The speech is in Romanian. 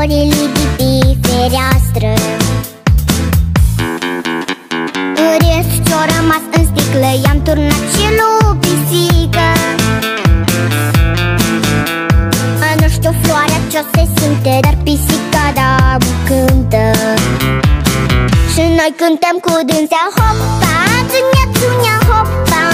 flori lipi pe fereastră. În rest ce-o rămas în sticlă i-am turnat și lui pisică. Nu știu floarea ce-o se simte, dar pisica da cântă. Și noi cântăm cu dânsea. Hopa, țunia, țunia, hopa,